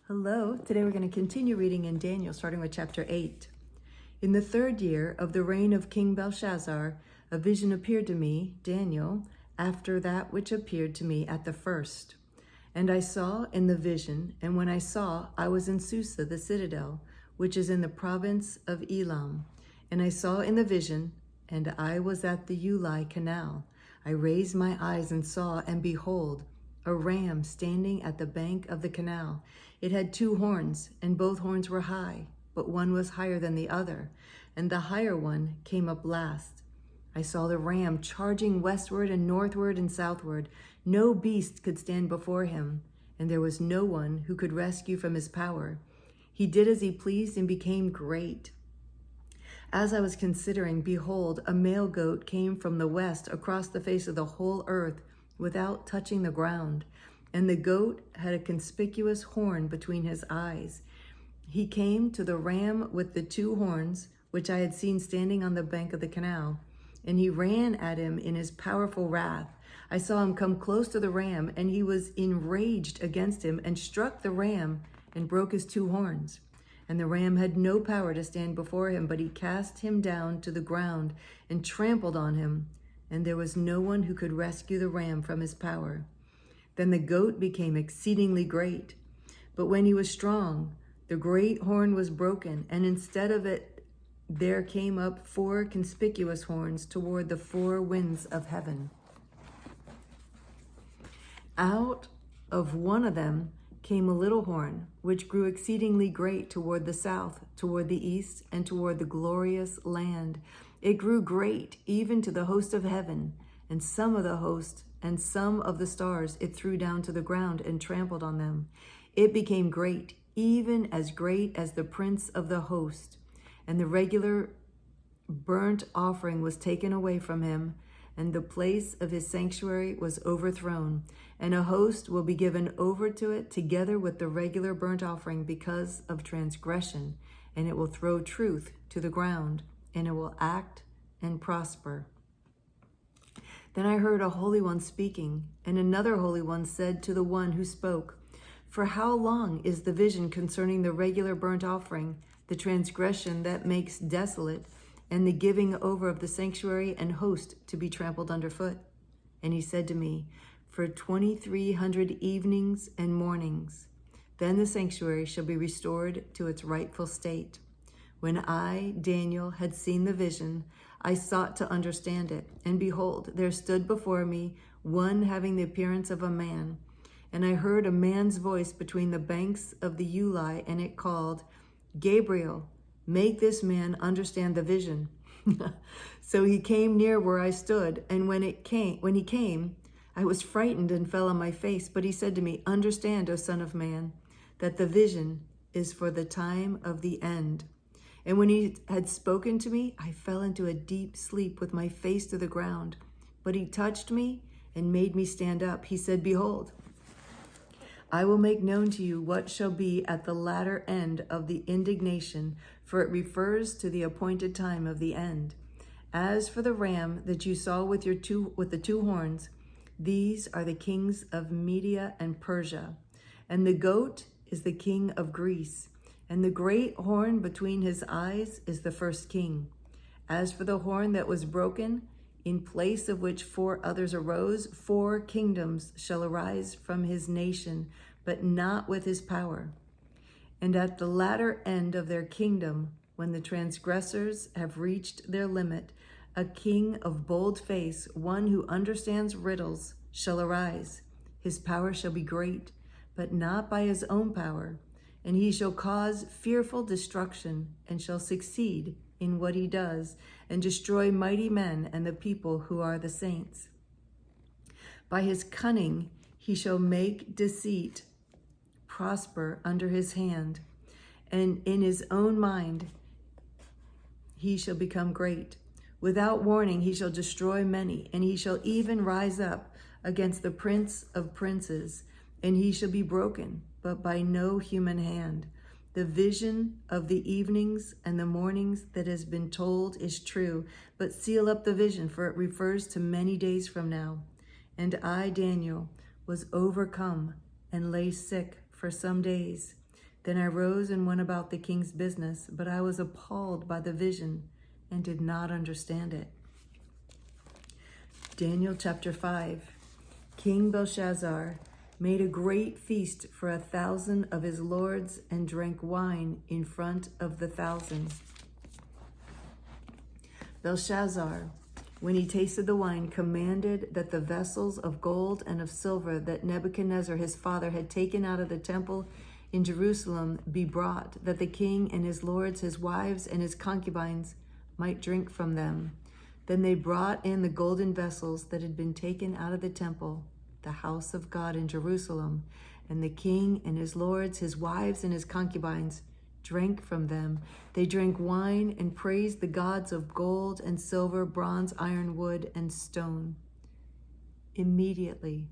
Hello, today we're going to continue reading in Daniel, starting with chapter 8. In the 3rd year of the reign of King Belshazzar, a vision appeared to me, Daniel, after that which appeared to me at the first. And I saw in the vision, and when I saw, I was in Susa, the citadel, which is in the province of Elam. And I saw in the vision, and I was at the Ulai canal. I raised my eyes and saw, and behold, a ram standing at the bank of the canal. It had 2 horns, and both horns were high, but one was higher than the other, and the higher one came up last. I saw the ram charging westward and northward and southward. No beast could stand before him, and there was no one who could rescue from his power. He did as he pleased and became great. As I was considering, behold, a male goat came from the west across the face of the whole earth without touching the ground. And the goat had a conspicuous horn between his eyes. He came to the ram with the 2 horns, which I had seen standing on the bank of the canal, and he ran at him in his powerful wrath. I saw him come close to the ram, and he was enraged against him and struck the ram and broke his 2 horns. And the ram had no power to stand before him, but he cast him down to the ground and trampled on him, and there was no one who could rescue the ram from his power. Then the goat became exceedingly great. But when he was strong, the great horn was broken, and instead of it, there came up 4 conspicuous horns toward the 4 winds of heaven. Out of one of them came a little horn, which grew exceedingly great toward the south, toward the east, and toward the glorious land. It grew great, even to the host of heaven, and some of the host and some of the stars it threw down to the ground and trampled on them. It became great, even as great as the prince of the host. And the regular burnt offering was taken away from him, and the place of his sanctuary was overthrown. And a host will be given over to it together with the regular burnt offering because of transgression, and it will throw truth to the ground, and it will act and prosper. Then I heard a holy one speaking, and another holy one said to the one who spoke, "For how long is the vision concerning the regular burnt offering, the transgression that makes desolate, and the giving over of the sanctuary and host to be trampled underfoot?" And he said to me, "For 2,300 evenings and mornings, then the sanctuary shall be restored to its rightful state." When I, Daniel, had seen the vision, I sought to understand it. And behold, there stood before me one having the appearance of a man. And I heard a man's voice between the banks of the Ulai, and it called, "Gabriel, make this man understand the vision." So he came near where I stood, and when he came, I was frightened and fell on my face. But he said to me, "Understand, O son of man, that the vision is for the time of the end." And when he had spoken to me, I fell into a deep sleep with my face to the ground. But he touched me and made me stand up. He said, "Behold, I will make known to you what shall be at the latter end of the indignation, for it refers to the appointed time of the end. As for the ram that you saw with the 2 horns, these are the kings of Media and Persia, and the goat is the king of Greece. And the great horn between his eyes is the first king. As for the horn that was broken, in place of which 4 others arose, 4 kingdoms shall arise from his nation, but not with his power. And at the latter end of their kingdom, when the transgressors have reached their limit, a king of bold face, one who understands riddles, shall arise. His power shall be great, but not by his own power. And he shall cause fearful destruction, and shall succeed in what he does, and destroy mighty men and the people who are the saints. By his cunning he shall make deceit prosper under his hand, and in his own mind he shall become great. Without warning he shall destroy many, and he shall even rise up against the prince of princes, and he shall be broken, but by no human hand. The vision of the evenings and the mornings that has been told is true, but seal up the vision, for it refers to many days from now. And I, Daniel, was overcome and lay sick for some days. Then I rose and went about the king's business, but I was appalled by the vision and did not understand it. Daniel chapter 5. King Belshazzar made a great feast for 1,000 of his lords and drank wine in front of the 1,000. Belshazzar, when he tasted the wine, commanded that the vessels of gold and of silver that Nebuchadnezzar his father had taken out of the temple in Jerusalem be brought, that the king and his lords, his wives, and his concubines might drink from them. Then they brought in the golden vessels that had been taken out of the temple, the house of God in Jerusalem, and the king and his lords, his wives, and his concubines drank from them. They drank wine and praised the gods of gold and silver, bronze, iron, wood, and stone. Immediately,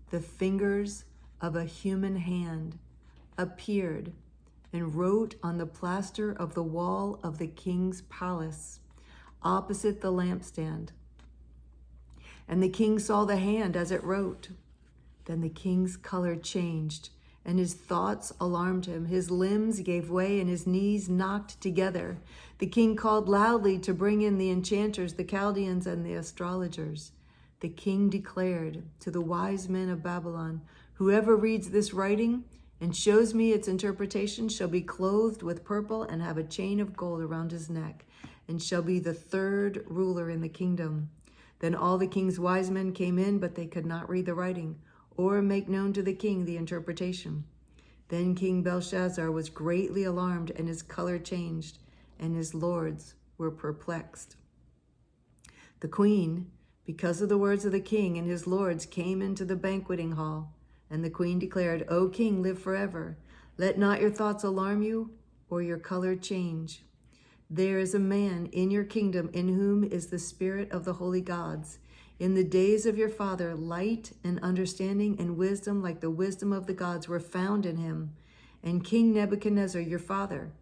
the fingers of a human hand appeared and wrote on the plaster of the wall of the king's palace, opposite the lampstand. And the king saw the hand as it wrote. Then the king's color changed, and his thoughts alarmed him. His limbs gave way, and his knees knocked together. The king called loudly to bring in the enchanters, the Chaldeans, and the astrologers. The king declared to the wise men of Babylon, "Whoever reads this writing and shows me its interpretation shall be clothed with purple and have a chain of gold around his neck, and shall be the third ruler in the kingdom." Then all the king's wise men came in, but they could not read the writing or make known to the king the interpretation. Then King Belshazzar was greatly alarmed, and his color changed, and his lords were perplexed. The queen, because of the words of the king and his lords, came into the banqueting hall, and the queen declared, "O king, live forever. Let not your thoughts alarm you or your color change. There is a man in your kingdom in whom is the spirit of the holy gods. In the days of your father, light and understanding and wisdom like the wisdom of the gods were found in him. And King Nebuchadnezzar, your father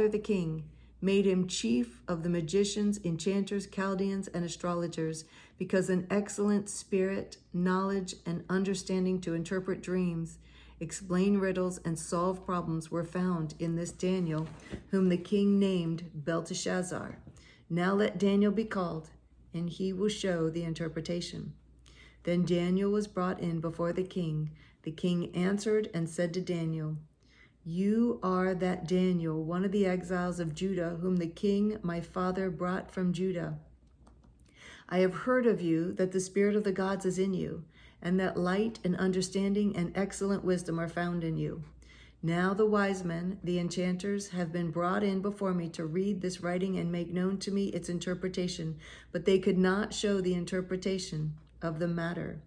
the king, made him chief of the magicians, enchanters, Chaldeans, and astrologers, because an excellent spirit, knowledge, and understanding to interpret dreams, explain riddles, and solve problems were found in this Daniel, whom the king named Belteshazzar. Now let Daniel be called, and he will show the interpretation." Then Daniel was brought in before the king. The king answered and said to Daniel, "You are that Daniel, one of the exiles of Judah, whom the king my father brought from Judah. I have heard of you that the spirit of the gods is in you, and that light and understanding and excellent wisdom are found in you. Now the wise men, the enchanters, have been brought in before me to read this writing and make known to me its interpretation, but they could not show the interpretation of the matter.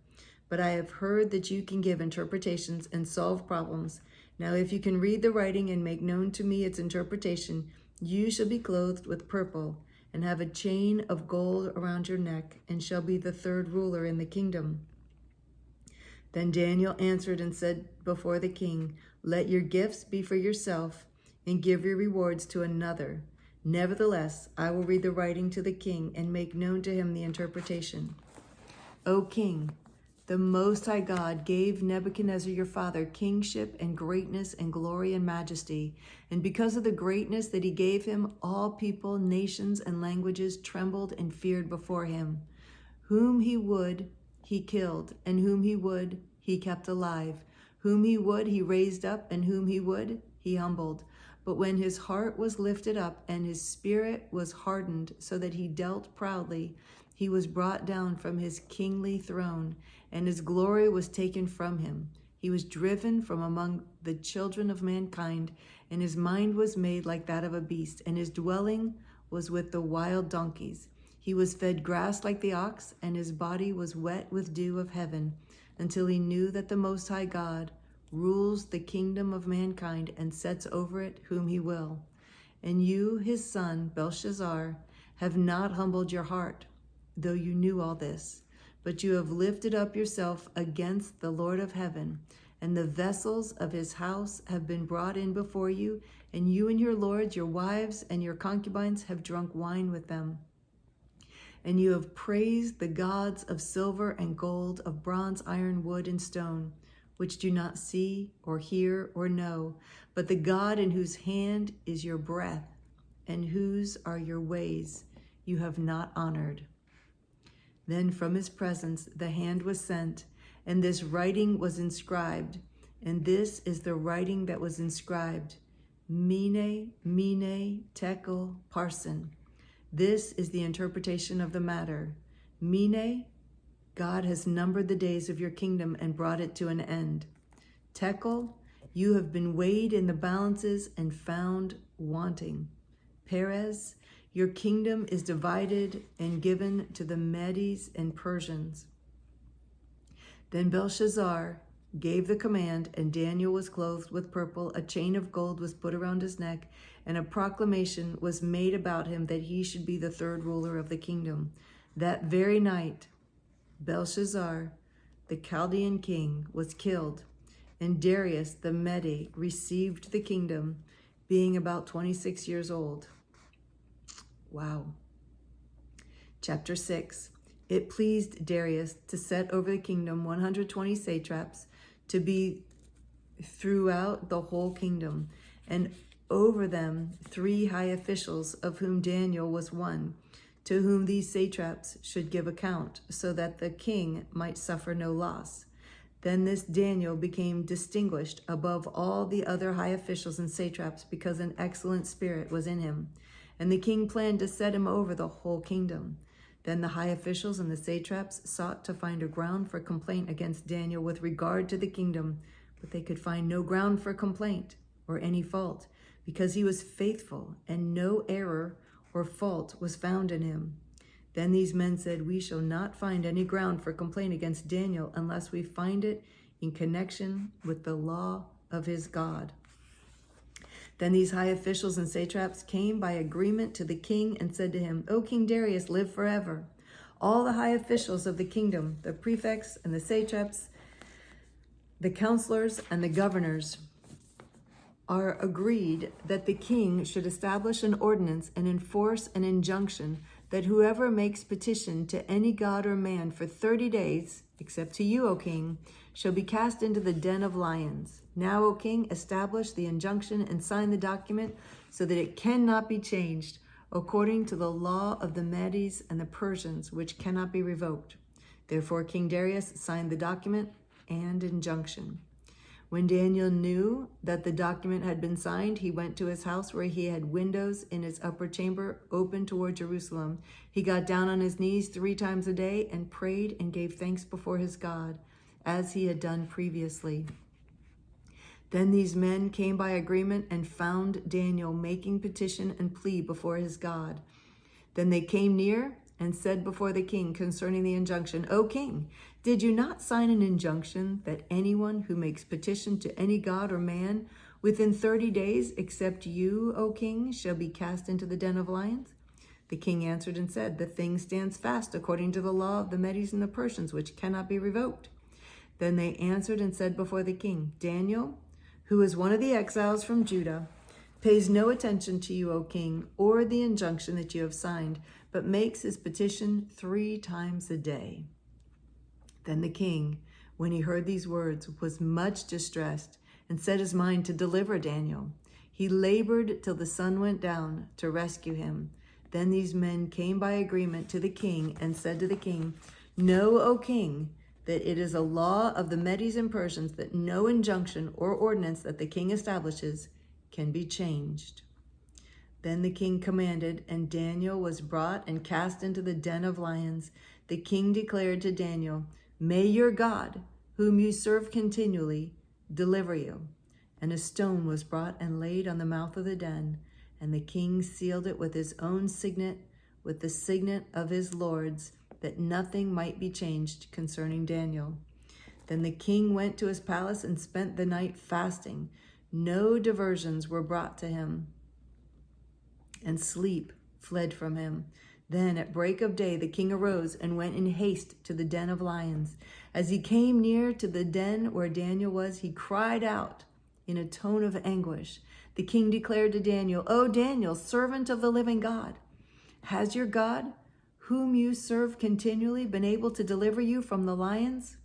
But I have heard that you can give interpretations and solve problems. Now if you can read the writing and make known to me its interpretation, you shall be clothed with purple and have a chain of gold around your neck, and shall be the third ruler in the kingdom." Then Daniel answered and said before the king, "Let your gifts be for yourself, and give your rewards to another. Nevertheless, I will read the writing to the king and make known to him the interpretation. O king, the Most High God gave Nebuchadnezzar your father kingship and greatness and glory and majesty. And because of the greatness that he gave him, all people, nations, and languages trembled and feared before him. Whom he would, he killed, and whom he would, he kept alive. Whom he would, he raised up, and whom he would, he humbled. But when his heart was lifted up and his spirit was hardened so that he dealt proudly, he was brought down from his kingly throne, and his glory was taken from him. He was driven from among the children of mankind, and his mind was made like that of a beast, and his dwelling was with the wild donkeys. He was fed grass like the ox, and his body was wet with dew of heaven, until he knew that the Most High God rules the kingdom of mankind and sets over it whom he will. And you, his son, Belshazzar, have not humbled your heart, though you knew all this, but you have lifted up yourself against the Lord of heaven, and the vessels of his house have been brought in before you, and you and your lords, your wives, and your concubines have drunk wine with them. And you have praised the gods of silver and gold, of bronze, iron, wood, and stone, which do not see or hear or know, but the God in whose hand is your breath, and whose are your ways you have not honored. Then from his presence the hand was sent, and this writing was inscribed. And this is the writing that was inscribed: Mene, Mene, Tekel, Parsin. This is the interpretation of the matter. Mene, God has numbered the days of your kingdom and brought it to an end. Tekel, you have been weighed in the balances and found wanting. Perez, your kingdom is divided and given to the Medes and Persians. Then Belshazzar gave the command, and Daniel was clothed with purple. A chain of gold was put around his neck, and a proclamation was made about him that he should be the third ruler of the kingdom. That very night, Belshazzar, the Chaldean king, was killed, and Darius the Mede received the kingdom, being about 26 years old. Wow. Chapter 6. It pleased Darius to set over the kingdom 120 satraps to be throughout the whole kingdom, and over them 3 high officials, of whom Daniel was one, to whom these satraps should give account, so that the king might suffer no loss. Then this Daniel became distinguished above all the other high officials and satraps, because an excellent spirit was in him. And the king planned to set him over the whole kingdom. Then the high officials and the satraps sought to find a ground for complaint against Daniel with regard to the kingdom, but they could find no ground for complaint or any fault, because he was faithful, and no error or fault was found in him. Then these men said, "We shall not find any ground for complaint against Daniel unless we find it in connection with the law of his God." Then these high officials and satraps came by agreement to the king and said to him, "O King Darius, live forever. All the high officials of the kingdom, the prefects and the satraps, the counselors and the governors, are agreed that the king should establish an ordinance and enforce an injunction that whoever makes petition to any god or man for 30 days, except to you, O king, shall be cast into the den of lions. Now, O king, establish the injunction and sign the document so that it cannot be changed, according to the law of the Medes and the Persians, which cannot be revoked." Therefore King Darius signed the document and injunction. When Daniel knew that the document had been signed, he went to his house, where he had windows in his upper chamber open toward Jerusalem. He got down on his knees 3 times a day and prayed and gave thanks before his God, as he had done previously. Then these men came by agreement and found Daniel making petition and plea before his God. Then they came near and said before the king concerning the injunction, "O king, did you not sign an injunction that anyone who makes petition to any god or man within 30 days, except you, O king, shall be cast into the den of lions?" The king answered and said, "The thing stands fast according to the law of the Medes and the Persians, which cannot be revoked." Then they answered and said before the king, "Daniel, who is one of the exiles from Judah, pays no attention to you, O king, or the injunction that you have signed, but makes his petition 3 times a day." Then the king, when he heard these words, was much distressed and set his mind to deliver Daniel. He labored till the sun went down to rescue him. Then these men came by agreement to the king and said to the king, "Know, O king, that it is a law of the Medes and Persians that no injunction or ordinance that the king establishes can be changed." Then the king commanded, and Daniel was brought and cast into the den of lions. The king declared to Daniel, "May your God, whom you serve continually, deliver you." And a stone was brought and laid on the mouth of the den, and the king sealed it with his own signet, with the signet of his lords, that nothing might be changed concerning Daniel. Then the king went to his palace and spent the night fasting. No diversions were brought to him, and sleep fled from him. Then at break of day the king arose and went in haste to the den of lions. As he came near to the den where Daniel was, he cried out in a tone of anguish. The king declared to Daniel, "O Daniel, servant of the living God, has your God, whom you serve continually, been able to deliver you from the lions?"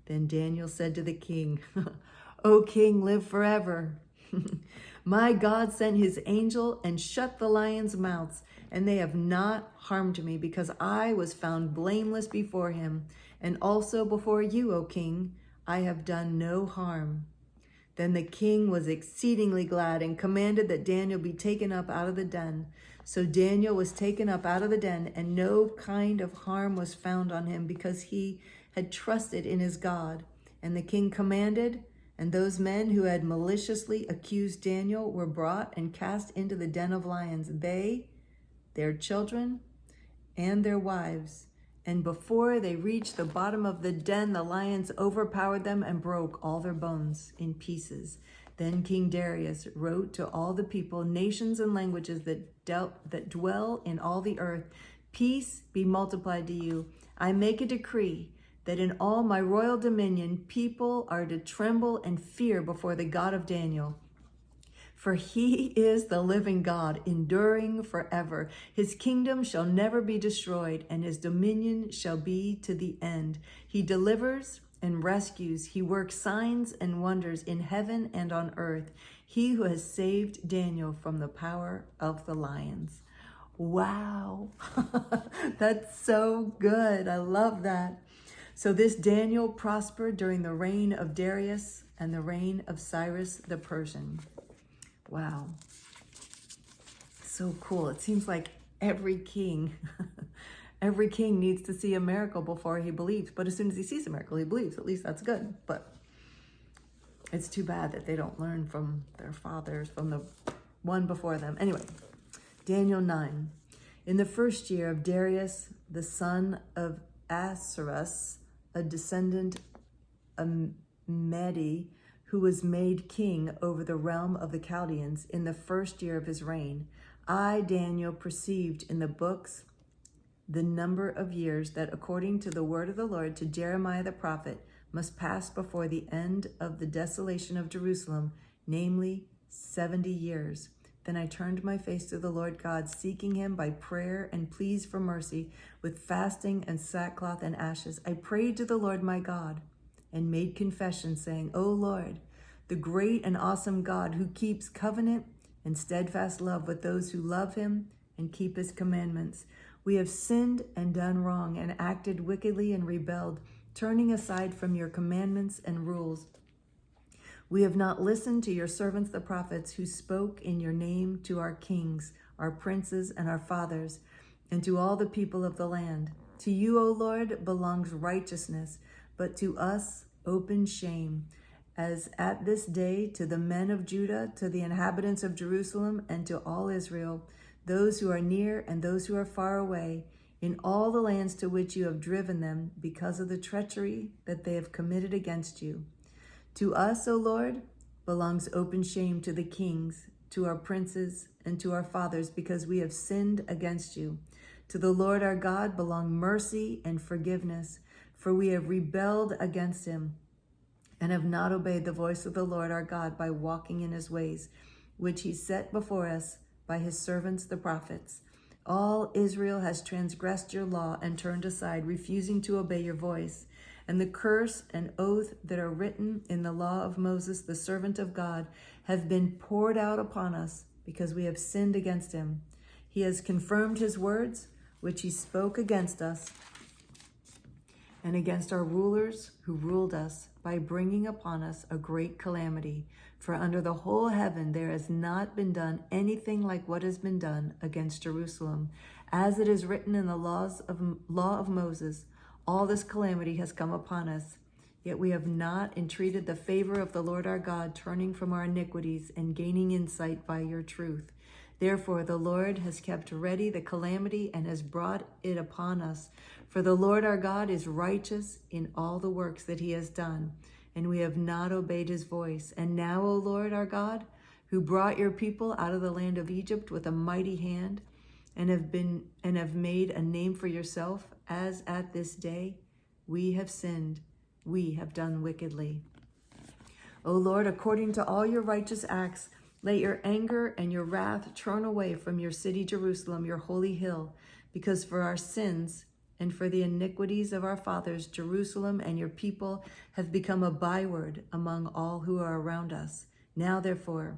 Then Daniel said to the king, O king, live forever. My God sent his angel and shut the lions' mouths, and they have not harmed me, because I was found blameless before him, and also before you, O king. I have done no harm. Then the king was exceedingly glad and commanded that Daniel be taken up out of the den. So Daniel was taken up out of the den, and no kind of harm was found on him, because he had trusted in his God. And the king commanded, and those men who had maliciously accused Daniel were brought and cast into the den of lions, they, their children, and their wives. And before they reached the bottom of the den, the lions overpowered them and broke all their bones in pieces. Then King Darius wrote to all the people, nations, and languages that dwell in all the earth, peace be multiplied to you. I make a decree that in all my royal dominion people are to tremble and fear before the God of Daniel. For he is the living God, enduring forever. His kingdom shall never be destroyed, and his dominion shall be to the end. He delivers and rescues. He works signs and wonders in heaven and on earth. He who has saved Daniel from the power of the lions. Wow, that's so good. I love that. So this Daniel prospered during the reign of Darius and the reign of Cyrus the Persian. Wow. So cool. It seems like every king needs to see a miracle before he believes. But as soon as he sees a miracle, he believes. At least that's good. But it's too bad that they don't learn from their fathers, from the one before them. Anyway, Daniel 9. In the first year of Darius, the son of Ahasuerus, a descendant of Mede, who was made king over the realm of the Chaldeans in the first year of his reign, I, Daniel, perceived in the books the number of years that, according to the word of the Lord to Jeremiah the prophet, must pass before the end of the desolation of Jerusalem, namely 70 years. Then I turned my face to the Lord God, seeking him by prayer and pleas for mercy, with fasting and sackcloth and ashes. I prayed to the Lord my God and made confession, saying, O Lord, the great and awesome God, who keeps covenant and steadfast love with those who love him and keep his commandments, we have sinned and done wrong and acted wickedly and rebelled, turning aside from your commandments and rules. We have not listened to your servants the prophets, who spoke in your name to our kings, our princes, and our fathers, and to all the people of the land. To you, O Lord, belongs righteousness, but to us open shame, as at this day to the men of Judah, to the inhabitants of Jerusalem, and to all Israel, those who are near and those who are far away, in all the lands to which you have driven them, because of the treachery that they have committed against you. To us, O Lord, belongs open shame, to the kings, to our princes, and to our fathers, because we have sinned against you. To the Lord our God belong mercy and forgiveness, for we have rebelled against him and have not obeyed the voice of the Lord our God by walking in his ways, which he set before us by his servants the prophets. All Israel has transgressed your law and turned aside, refusing to obey your voice. And the curse and oath that are written in the law of Moses, the servant of God, have been poured out upon us because we have sinned against him. He has confirmed his words, which he spoke against us and against our rulers who ruled us, by bringing upon us a great calamity. For under the whole heaven there has not been done anything like what has been done against Jerusalem. As it is written in the law of Moses, all this calamity has come upon us, yet we have not entreated the favor of the Lord our God, turning from our iniquities and gaining insight by your truth. Therefore the Lord has kept ready the calamity and has brought it upon us. For the Lord our God is righteous in all the works that he has done, and we have not obeyed his voice. And now, O Lord our God, who brought your people out of the land of Egypt with a mighty hand, and have made a name for yourself, as at this day, we have sinned, we have done wickedly. O Lord, according to all your righteous acts, let your anger and your wrath turn away from your city Jerusalem, your holy hill, because for our sins and for the iniquities of our fathers, Jerusalem and your people have become a byword among all who are around us. Now, therefore,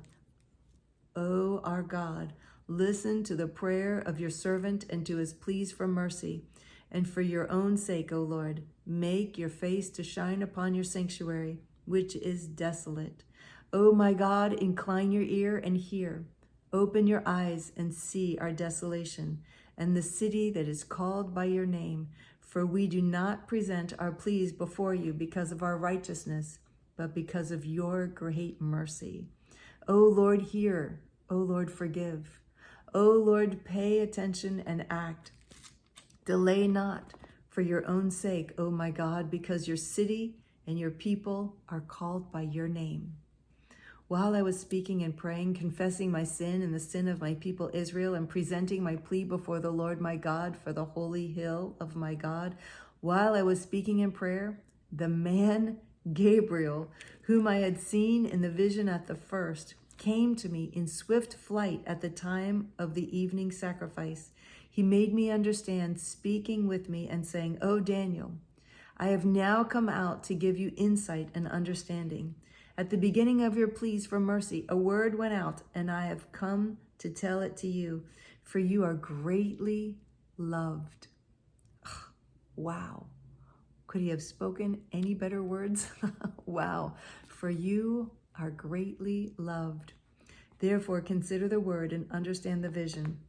O our God, listen to the prayer of your servant and to his pleas for mercy. And for your own sake, O Lord, make your face to shine upon your sanctuary, which is desolate. O my God, incline your ear and hear. Open your eyes and see our desolation and the city that is called by your name. For we do not present our pleas before you because of our righteousness, but because of your great mercy. O Lord, hear. O Lord, forgive. O Lord, pay attention and act. Delay not for your own sake, O my God, because your city and your people are called by your name. While I was speaking and praying, confessing my sin and the sin of my people Israel, and presenting my plea before the Lord my God for the holy hill of my God, while I was speaking in prayer, the man Gabriel, whom I had seen in the vision at the first, came to me in swift flight at the time of the evening sacrifice. He made me understand, speaking with me and saying, O Daniel, I have now come out to give you insight and understanding. At the beginning of your pleas for mercy, a word went out, and I have come to tell it to you, for you are greatly loved. Wow. Could he have spoken any better words? Wow. For you are greatly loved. Therefore, consider the word and understand the vision.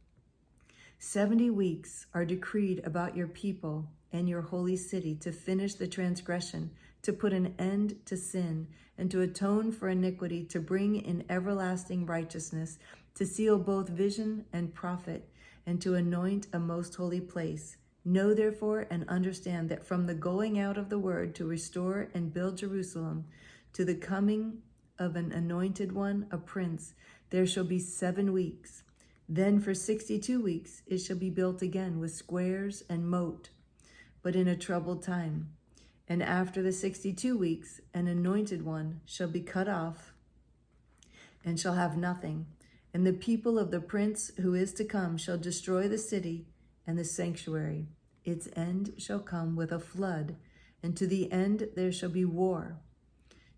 70 weeks are decreed about your people and your holy city to finish the transgression, to put an end to sin, and to atone for iniquity, to bring in everlasting righteousness, to seal both vision and prophet, and to anoint a most holy place. Know therefore and understand that from the going out of the word to restore and build Jerusalem, to the coming of an anointed one, a prince, there shall be 7 weeks. Then for 62 weeks it shall be built again with squares and moat, but in a troubled time. And after the 62 weeks, an anointed one shall be cut off and shall have nothing. And the people of the prince who is to come shall destroy the city and the sanctuary. Its end shall come with a flood, and to the end there shall be war.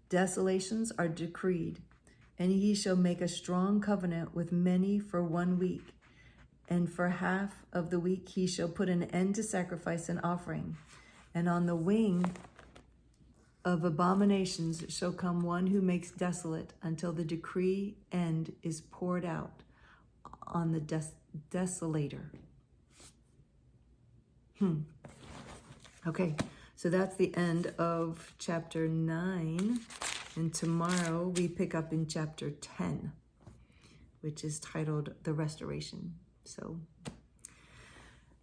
Desolations are decreed, and he shall make a strong covenant with many for 1 week. And for half of the week he shall put an end to sacrifice and offering. And on the wing of abominations shall come one who makes desolate until the decree end is poured out on the desolator. Okay, so that's the end of chapter 9. And tomorrow we pick up in chapter 10, which is titled The Restoration. So,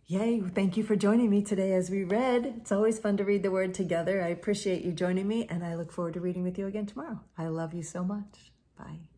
yay, thank you for joining me today as we read. It's always fun to read the word together. I appreciate you joining me, and I look forward to reading with you again tomorrow. I love you so much. Bye.